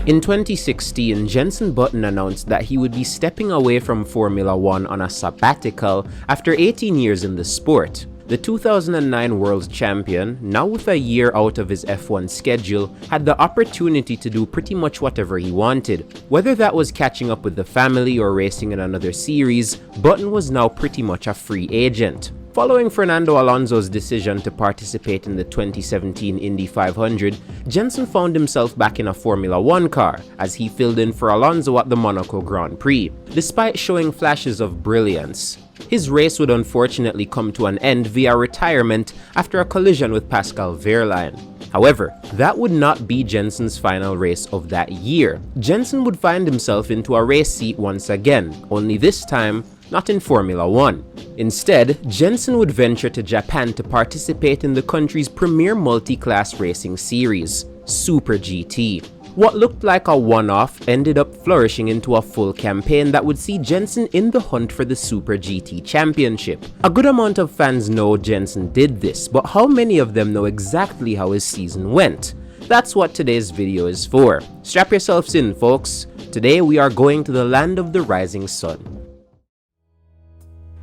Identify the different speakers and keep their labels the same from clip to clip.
Speaker 1: In 2016, Jenson Button announced that he would be stepping away from Formula One on a sabbatical after 18 years in the sport. The 2009 World Champion, now with a year out of his F1 schedule, had the opportunity to do pretty much whatever he wanted. Whether that was catching up with the family or racing in another series, Button was now pretty much a free agent. Following Fernando Alonso's decision to participate in the 2017 Indy 500, Jenson found himself back in a Formula One car as he filled in for Alonso at the Monaco Grand Prix. Despite showing flashes of brilliance, his race would unfortunately come to an end via retirement after a collision with Pascal Wehrlein. However, that would not be Jenson's final race of that year. Jenson would find himself into a race seat once again, only this time not in Formula One. Instead, Jenson would venture to Japan to participate in the country's premier multi-class racing series, Super GT. What looked like a one-off ended up flourishing into a full campaign that would see Jenson in the hunt for the Super GT Championship. A good amount of fans know Jenson did this, but how many of them know exactly how his season went? That's what today's video is for. Strap yourselves in, folks. Today we are going to the land of the rising sun.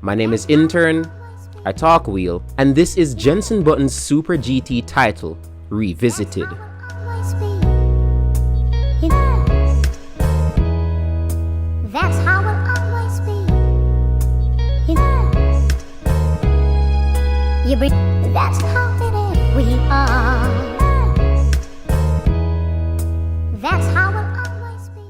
Speaker 1: My name is Intern, I talk wheel, and this is Jenson Button's Super GT title, Revisited.
Speaker 2: That's how it always be. That's how it is. We are. That's how it always be.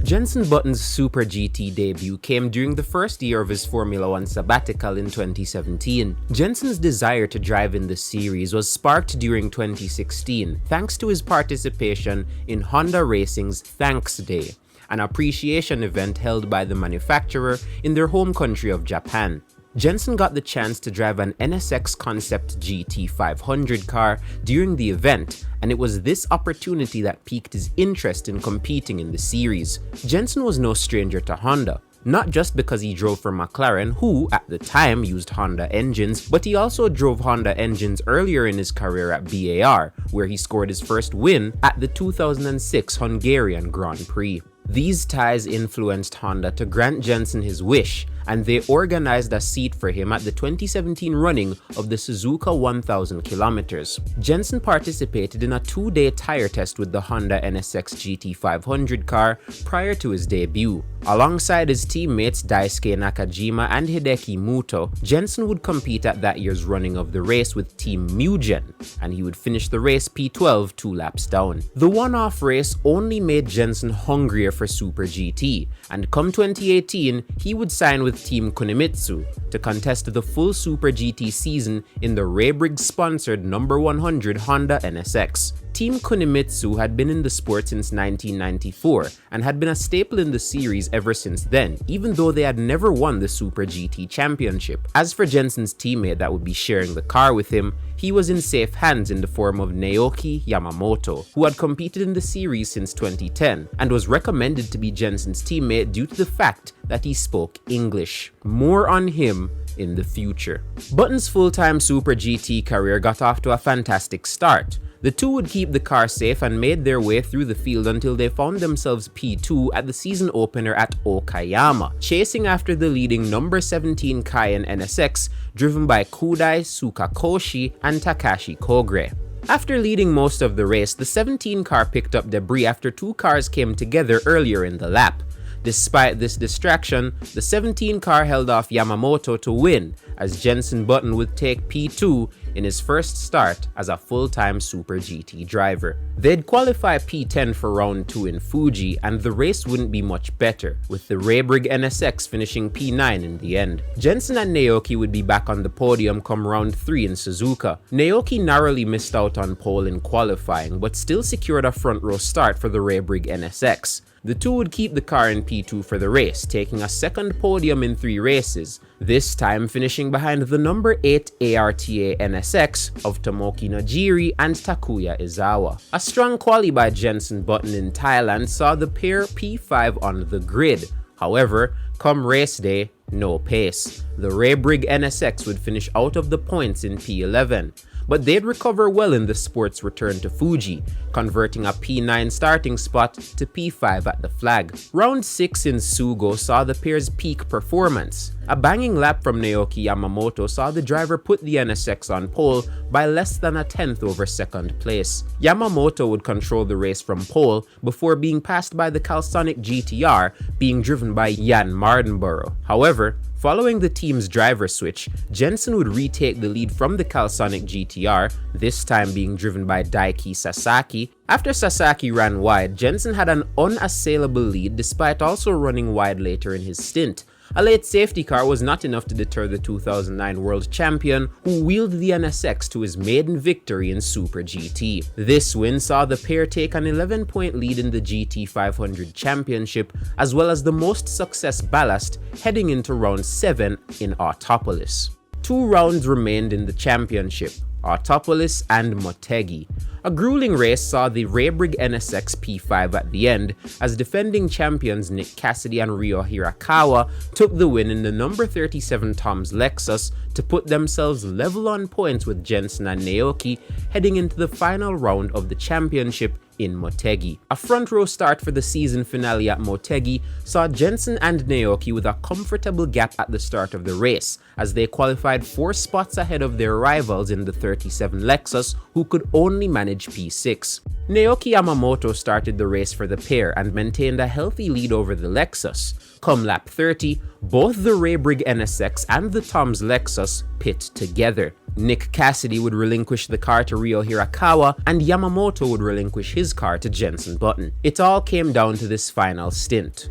Speaker 1: Jenson Button's Super GT debut came during the first year of his Formula One sabbatical in 2017. Jenson's desire to drive in the series was sparked during 2016 thanks to his participation in Honda Racing's Thanks Day, an appreciation event held by the manufacturer in their home country of Japan. Jenson got the chance to drive an NSX Concept GT 500 car during the event, and it was this opportunity that piqued his interest in competing in the series. Jenson was no stranger to Honda, not just because he drove for McLaren, who at the time used Honda engines, but he also drove Honda engines earlier in his career at BAR, where he scored his first win at the 2006 Hungarian Grand Prix. These ties influenced Honda to grant Jenson his wish, and they organized a seat for him at the 2017 running of the Suzuka 1000 kilometers. Jenson participated in a 2-day tire test with the Honda NSX GT 500 car prior to his debut. Alongside his teammates Daisuke Nakajima and Hideki Muto, Jenson would compete at that year's running of the race with Team Mugen, and he would finish the race P12 2 laps down. The one-off race only made Jenson hungrier for Super GT, and come 2018, he would sign with Team Kunimitsu to contest the full Super GT season in the Raybriggs-sponsored No. 100 Honda NSX. Team Kunimitsu had been in the sport since 1994 and had been a staple in the series ever since then, even though they had never won the Super GT Championship. As for Jenson's teammate that would be sharing the car with him, he was in safe hands in the form of Naoki Yamamoto, who had competed in the series since 2010 and was recommended to be Jenson's teammate due to the fact that he spoke English. More on him in the future. Button's full-time Super GT career got off to a fantastic start. The two would keep the car safe and made their way through the field until they found themselves P2 at the season opener at Okayama, chasing after the leading No. 17 Cayenne NSX driven by Kudai Tsukakoshi and Takashi Kogre. After leading most of the race, the 17 car picked up debris after two cars came together earlier in the lap. Despite this distraction, the 17 car held off Yamamoto to win, as Jenson Button would take P2 in his first start as a full-time Super GT driver. They'd qualify P10 for round 2 in Fuji, and the race wouldn't be much better, with the Raybriggs NSX finishing P9 in the end. Jenson and Naoki would be back on the podium come round 3 in Suzuka. Naoki narrowly missed out on pole in qualifying, but still secured a front row start for the Raybriggs NSX. The two would keep the car in P2 for the race, taking a second podium in 3 races, this time finishing behind the No. 8 ARTA NSX of Tomoki Najiri and Takuya Izawa. A strong quali by Jenson Button in Thailand saw the pair P5 on the grid. However, come race day, no pace. The Raybrig NSX would finish out of the points in P11, but they'd recover well in the sport's return to Fuji, converting a P9 starting spot to P5 at the flag. Round 6 in Sugo saw the pair's peak performance. A banging lap from Naoki Yamamoto saw the driver put the NSX on pole by less than a tenth over second place. Yamamoto would control the race from pole before being passed by the Calsonic GTR being driven by Jan Mardenborough. However, following the team's driver switch, Jenson would retake the lead from the Calsonic GTR, this time being driven by Daiki Sasaki. After Sasaki ran wide, Jenson had an unassailable lead despite also running wide later in his stint. A late safety car was not enough to deter the 2009 world champion, who wheeled the NSX to his maiden victory in Super GT. This win saw the pair take an 11-point lead in the GT 500 championship, as well as the most success ballast heading into round 7 in Autopolis. 2 rounds remained in the championship, Autopolis and Motegi. A grueling race saw the Raybrig NSX P5 at the end, as defending champions Nick Cassidy and Ryo Hirakawa took the win in the number 37 Tom's Lexus to put themselves level on points with Jenson and Naoki heading into the final round of the championship in Motegi. A front row start for the season finale at Motegi saw Jenson and Naoki with a comfortable gap at the start of the race, as they qualified 4 spots ahead of their rivals in the 37 Lexus, who could only manage P6. Naoki Yamamoto started the race for the pair and maintained a healthy lead over the Lexus. Come lap 30, both the Raybrig NSX and the Tom's Lexus pit together. Nick Cassidy would relinquish the car to Ryo Hirakawa, and Yamamoto would relinquish his car to Jenson Button. It all came down to this final stint.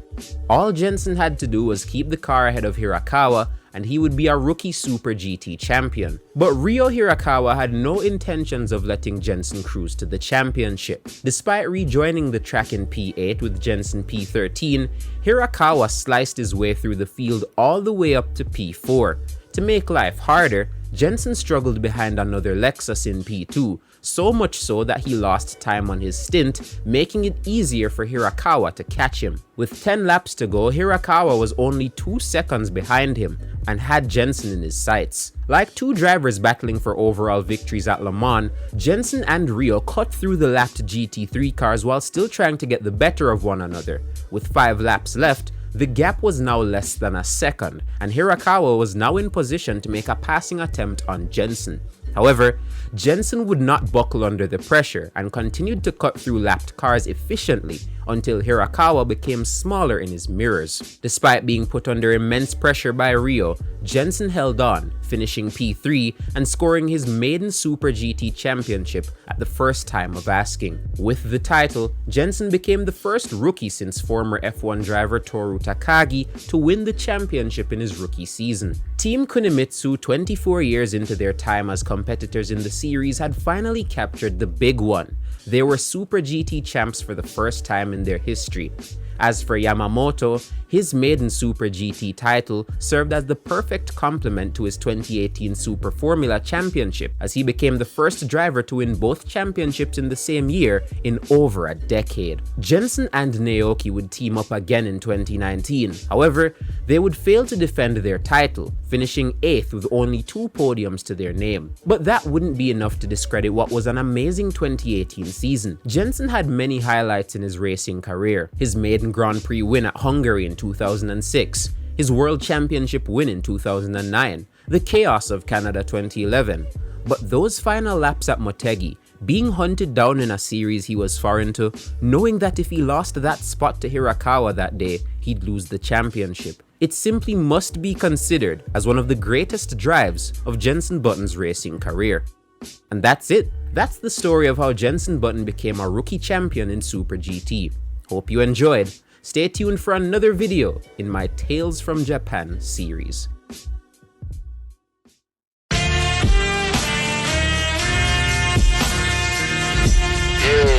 Speaker 1: All Jenson had to do was keep the car ahead of Hirakawa, and he would be a rookie Super GT champion. But Ryo Hirakawa had no intentions of letting Jenson cruise to the championship. Despite rejoining the track in P8 with Jenson P13, Hirakawa sliced his way through the field all the way up to P4. To make life harder, Jenson struggled behind another Lexus in P2, so much so that he lost time on his stint, making it easier for Hirakawa to catch him. With 10 laps to go, Hirakawa was only 2 seconds behind him and had Jenson in his sights. Like 2 drivers battling for overall victories at Le Mans, Jenson and Ryo cut through the lapped GT3 cars while still trying to get the better of one another. With 5 laps left, the gap was now less than a second, and Hirakawa was now in position to make a passing attempt on Jenson. However, Jenson would not buckle under the pressure and continued to cut through lapped cars efficiently until Hirakawa became smaller in his mirrors. Despite being put under immense pressure by Ryo, Jenson held on, finishing P3 and scoring his maiden Super GT championship at the first time of asking. With the title, Jenson became the first rookie since former F1 driver Toru Takagi to win the championship in his rookie season. Team Kunimitsu, 24 years into their time as competitors in the series, had finally captured the big one. They were Super GT champs for the first time in their history. As for Yamamoto, his maiden Super GT title served as the perfect complement to his 2018 Super Formula Championship, as he became the first driver to win both championships in the same year in over a decade. Jenson and Naoki would team up again in 2019. However, they would fail to defend their title, finishing 8th with only 2 podiums to their name. But that wouldn't be enough to discredit what was an amazing 2018 season. Jenson had many highlights in his racing career: his maiden Grand Prix win at Hungary in 2006, his World Championship win in 2009, the chaos of Canada 2011. But those final laps at Motegi, being hunted down in a series he was foreign to, knowing that if he lost that spot to Hirakawa that day, he'd lose the championship, it simply must be considered as one of the greatest drives of Jenson Button's racing career. And that's it. That's the story of how Jenson Button became a rookie champion in Super GT. Hope you enjoyed. Stay tuned for another video in my Tales from Japan series.
Speaker 3: Yeah.